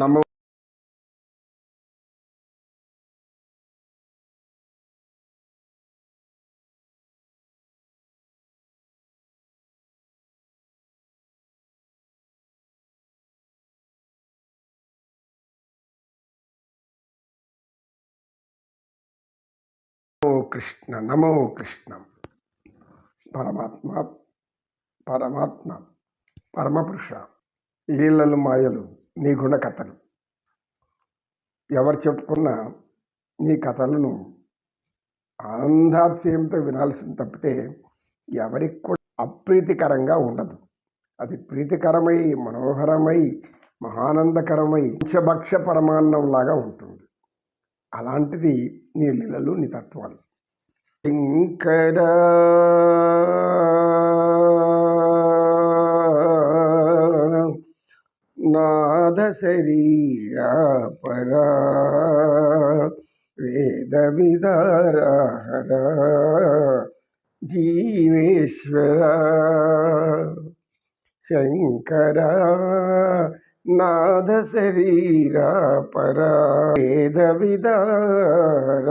నమో కృష్ణ నమో కృష్ణ. పరమాత్మ పరమాత్మ పరమపురుష, లీలలు మాయలు నీ గుణకథలు. ఎవరు చెప్పుకున్నా నీ కథలను ఆనందాతిశయంతో వినాల్సింది తప్పితే ఎవరికి కూడా అప్రీతికరంగా ఉండదు. అది ప్రీతికరమై, మనోహరమై, మహానందకరమై, పంచభక్ష పరమాన్నంలాగా ఉంటుంది. అలాంటిది నీ లీలలు, నీ తత్వాలు. శంకర నాద శరీర పరా వేద విదారహర జీవేశ్వర. శంకర నాద శరీర పరా వేద విదార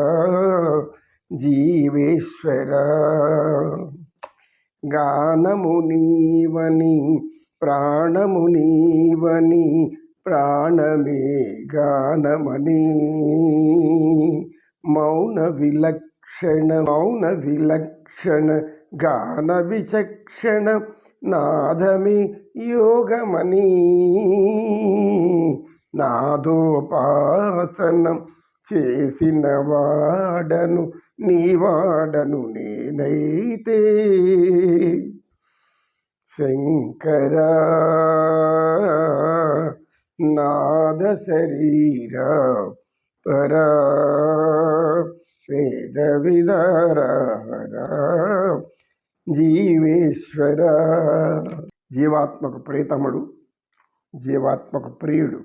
జీవేశ్వర. గానము నీవని ప్రాణము నీవని ప్రాణమే గానమని మౌన విలక్షణ గాన విచక్షణ నాదమే యోగమని నాదోపాసనం చేసిన వాడను నీవాడను నేనైతే. శంకర నాద శరీర పరా వేద విదార జీవేశ్వర. జీవాత్మకు ప్రీతముడు, జీవాత్మకు ప్రియుడు,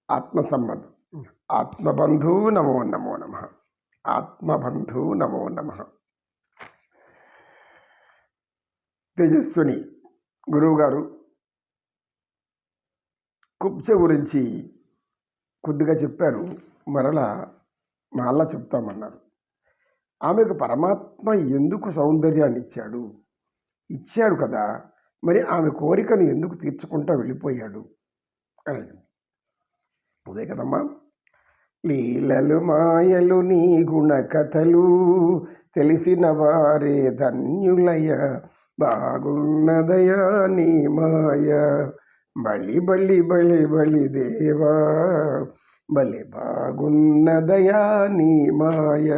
ఆత్మ సంబంధం. ఆత్మబంధు నమో నమో నమ. ఆత్మబంధు నమో నమ. తేజస్విని గురువుగారు కుబ్జ గురించి కొద్దిగా చెప్పారు, మరలా మళ్ళా చెప్తామన్నారు. ఆమెకు పరమాత్మ ఎందుకు సౌందర్యాన్ని ఇచ్చాడు కదా, మరి ఆమె కోరికను ఎందుకు తీర్చుకుంటా వెళ్ళిపోయాడు అని. అదే కదమ్మా. లీలలు మాయలు నీ గుణ కథలు తెలిసిన వారే ధన్యులయ. బాగున్నదయా నీ మాయ బలి బలి బలి బలి దేవా బలి బాగున్నదయా నీ మాయ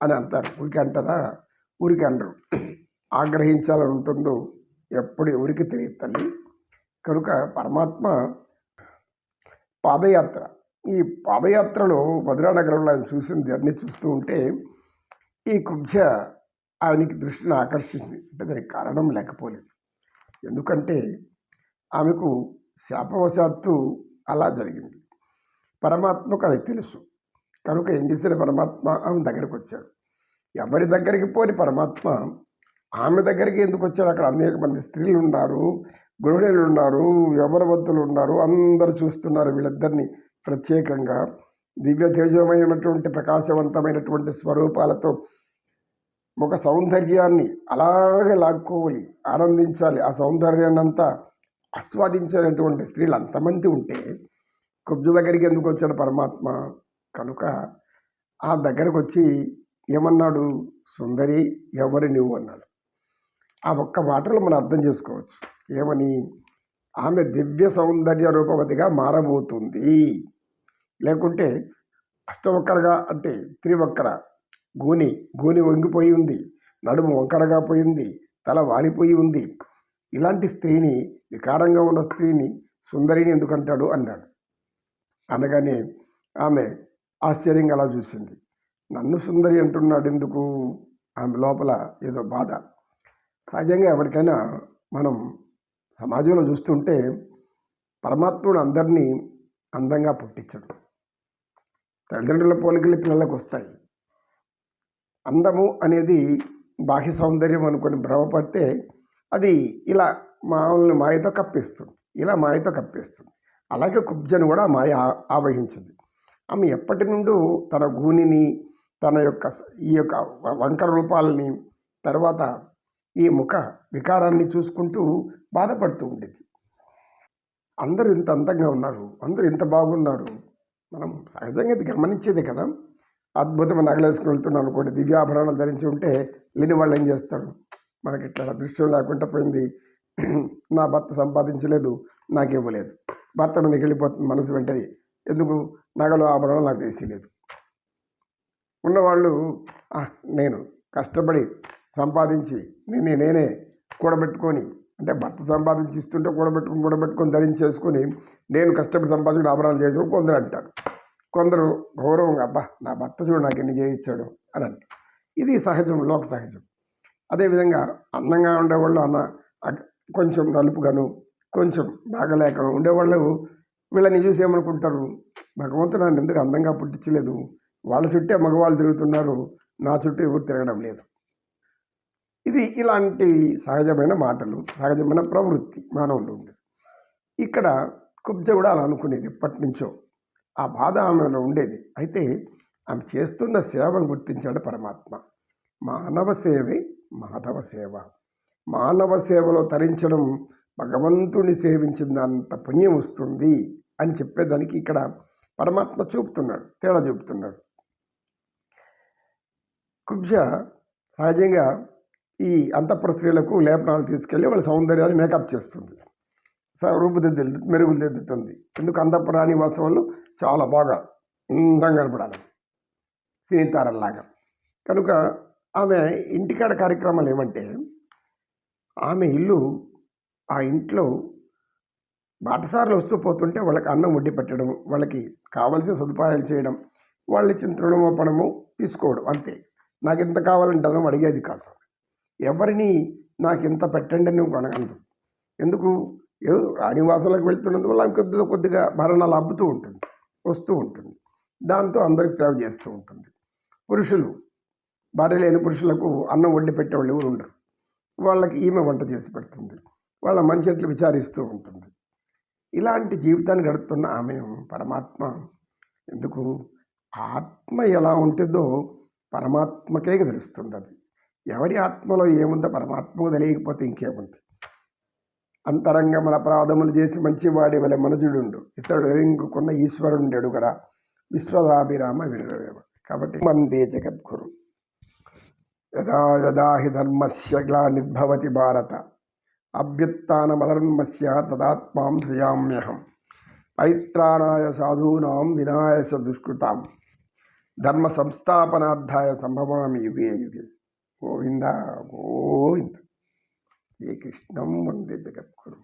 అని అంటారు. ఊరికి అంటారా? ఊరికి అనరు. ఆగ్రహించాలని ఉంటుందో ఎప్పుడు ఎవరికి తెలియదు తల్లి. కనుక పరమాత్మ పాదయాత్ర, ఈ పాదయాత్రలో మధురానగరంలో ఆయన చూసిన జర్నీ చూస్తూ ఉంటే ఈ కుబ్జ ఆయనకి దృష్టిని ఆకర్షించింది. అంటే దానికి కారణం లేకపోలేదు. ఎందుకంటే ఆమెకు శాపవశాత్తు అలా జరిగింది. పరమాత్మకు అది తెలుసు. కనుక ఏం చేశాడు పరమాత్మ? ఆమె దగ్గరికి వచ్చాడు. ఎవరి దగ్గరికి పోని పరమాత్మ ఆమె దగ్గరికి ఎందుకు వచ్చాడు? అక్కడ అనేక మంది స్త్రీలు ఉన్నారు, గృహిణులు ఉన్నారు, యవ్వనవంతులు ఉన్నారు, అందరూ చూస్తున్నారు వీళ్ళిద్దరిని ప్రత్యేకంగా. దివ్య తేజోమయమైనటువంటి ప్రకాశవంతమైనటువంటి స్వరూపాలతో ఒక సౌందర్యాన్ని అలాగే లాక్కోవాలి, ఆనందించాలి. ఆ సౌందర్యాన్ని అంతా ఆస్వాదించేటువంటి స్త్రీలు అంతమంది ఉంటే కుబ్జ దగ్గరికి ఎందుకు వచ్చాడు పరమాత్మ? కనుక ఆ దగ్గరకు వచ్చి ఏమన్నాడు? సుందరి ఎవరి నువ్వు అన్నాడు. ఆ ఒక్క మాటలు మనం అర్థం చేసుకోవచ్చు. ఏమని? ఆమె దివ్య సౌందర్య రూపవతిగా మారబోతుంది. లేకుంటే అష్టవక్కరగా అంటే త్రివక్కర, గూని వంగిపోయి ఉంది, నడుము వంకరగా పోయింది, తల వాలిపోయి ఉంది. ఇలాంటి స్త్రీని, వికారంగా ఉన్న స్త్రీని సుందరిని ఎందుకంటాడు అన్నాడు. అనగానే ఆమె ఆశ్చర్యంగా అలా చూసింది. నన్ను సుందరి అంటున్నాడు ఎందుకు? ఆమె లోపల ఏదో బాధ. సహజంగా ఎవరికైనా మనం సమాజంలో చూస్తుంటే పరమాత్ముడు అందరినీ అందంగా పుట్టించడు. తల్లిదండ్రుల పోలికలు పిల్లలకు వస్తాయి. అందము అనేది బాహ్య సౌందర్యం అనుకొని భ్రమపడితే అది ఇలా మామూలు మాయతో కప్పేస్తుంది. అలాగే కుబ్జను కూడా మాయ ఆవహించింది. ఆమె ఎప్పటి నుండో తన గూనిని, తన యొక్క ఈ యొక్క వంకర రూపాలని, తర్వాత ఈ ముఖ వికారాన్ని చూసుకుంటూ బాధపడుతూ ఉండేది. అందరూ ఇంత అందంగా ఉన్నారు, అందరూ ఇంత బాగున్నారు, మనం సహజంగా ఇది గమనించేదే కదా. అద్భుతమైన నగలేసుకుని వెళ్తున్నాను అనుకోండి, దివ్యాభరణాలు ధరించి ఉంటే లేని వాళ్ళు ఏం చేస్తారు, మనకి ఇట్లా అదృష్టం లేకుండా పోయింది, నా భర్త సంపాదించలేదు, నాకు ఇవ్వలేదు, భర్త మీదకి వెళ్ళిపోతుంది మనసు వెంటనే, ఎందుకు నగలు ఆభరణాలు నాకు తెలియలేదు. ఉన్నవాళ్ళు నేను కష్టపడి సంపాదించి నేనే కూడబెట్టుకొని, అంటే భర్త సంపాదించి ఇస్తుంటే కూడబెట్టుకొని ధరించేసుకొని నేను కష్టపడి సంపాదించిన ఆభరణాలు చేసుకొని కొందరు అంటారు. కొందరు గౌరవంగా అబ్బా నా భర్త చూడు నాకు ఎన్ని చేయించాడు అని అంటారు. ఇది సహజం, లోక సహజం. అదేవిధంగా అందంగా ఉండేవాళ్ళు కొంచెం నలుపుగాను కొంచెం బాగలేకను ఉండేవాళ్ళు వీళ్ళని చూసి ఏమనుకుంటారు, భగవంతుడు నన్ను ఎందుకు అందంగా పుట్టించలేదు, వాళ్ళ చుట్టే మగవాళ్ళు తిరుగుతున్నారు, నా చుట్టూ ఎవరు తిరగడం లేదు. ఇది ఇలాంటి సహజమైన మాటలు, సహజమైన ప్రవృత్తి మానవులు ఉండేది. ఇక్కడ కుబ్జ కూడా అలా అనుకునేది ఎప్పటి నుంచో, ఆ బాధ ఆమెలో ఉండేది. అయితే ఆమె చేస్తున్న సేవను గుర్తించాడు పరమాత్మ. మానవ సేవే మాధవ సేవ. మానవ సేవలో తరించడం భగవంతుని సేవించినంత పుణ్యం వస్తుంది అని చెప్పేదానికి ఇక్కడ పరమాత్మ చూపుతున్నాడు, తేడా చూపుతున్నాడు. కుబ్జ సహజంగా ఈ అంతఃపుర స్త్రీలకు లేపనాలు తీసుకెళ్ళి వాళ్ళ సౌందర్యాన్ని మేకప్ చేస్తుంది, రూపుదిద్దులు మెరుగులు దిద్దుతుంది. ఎందుకు అంతఃపురాని వాసవాళ్ళు చాలా బాగా అందంగా కనపడాలి, సినీతారల్లాగా. కనుక ఆమె ఇంటికాడ కార్యక్రమాలు ఏమంటే, ఆమె ఇల్లు, ఆ ఇంట్లో బాటసారులు వస్తూ పోతుంటే వాళ్ళకి అన్నం వండి పెట్టడం, వాళ్ళకి కావలసిన సదుపాయాలు చేయడం, వాళ్ళు ఇచ్చిన తృణమో పణమో తీసుకోవడం, అంతే. నాకు ఎంత కావాలంటే అన్నం అడిగేది కాదు. ఎవరిని నాకు ఎంత పెట్టండి అని అడగదు. ఎందుకు, ఏదో రాణివాసాలకు వెళ్తున్నందువల్ల కొద్దిగా భరణాలు అబ్బుతూ ఉంటుంది, వస్తూ ఉంటుంది. దాంతో అందరికి సేవ చేస్తూ ఉంటుంది. పురుషులు, భార్య లేని పురుషులకు అన్నం వండి పెట్టేవాళ్ళు ఎవరు ఉండరు. వాళ్ళకి ఈమె వంట చేసి పెడుతుంది, వాళ్ళ మనిషిట్లు విచారిస్తూ ఉంటుంది. ఇలాంటి జీవితాన్ని గడుపుతున్న ఆమెను పరమాత్మ ఎందుకు, ఆత్మ ఎలా ఉంటుందో పరమాత్మకే తెలుస్తుంది. అది ఎవరి ఆత్మలో ఏముందో పరమాత్మకు తెలియకపోతే ఇంకేముంది. అంతరంగముల అపరాధములు చేసి మంచివాడి వలె మనుజుడుండు, ఇతడు ఎరింకుకున్న ఈశ్వరుండెడు కదా, విశ్వదాభిరామ వినురవేమ. కాబట్టి వందే జగద్గురు. యదా యదా హి ధర్మస్య గ్లానిర్భవతి భారత, అభ్యుత్థానమధర్మస్య తదాత్మాం సృజామ్యహం. పైత్రాణాయ సాధూనాం వినాయస దుష్కృతాం, ధర్మ సంస్థాపనార్థాయ సంభవామి యుగే యుగే. గోవింద గోవింద. శ్రీకృష్ణం వందే జగద్గురు.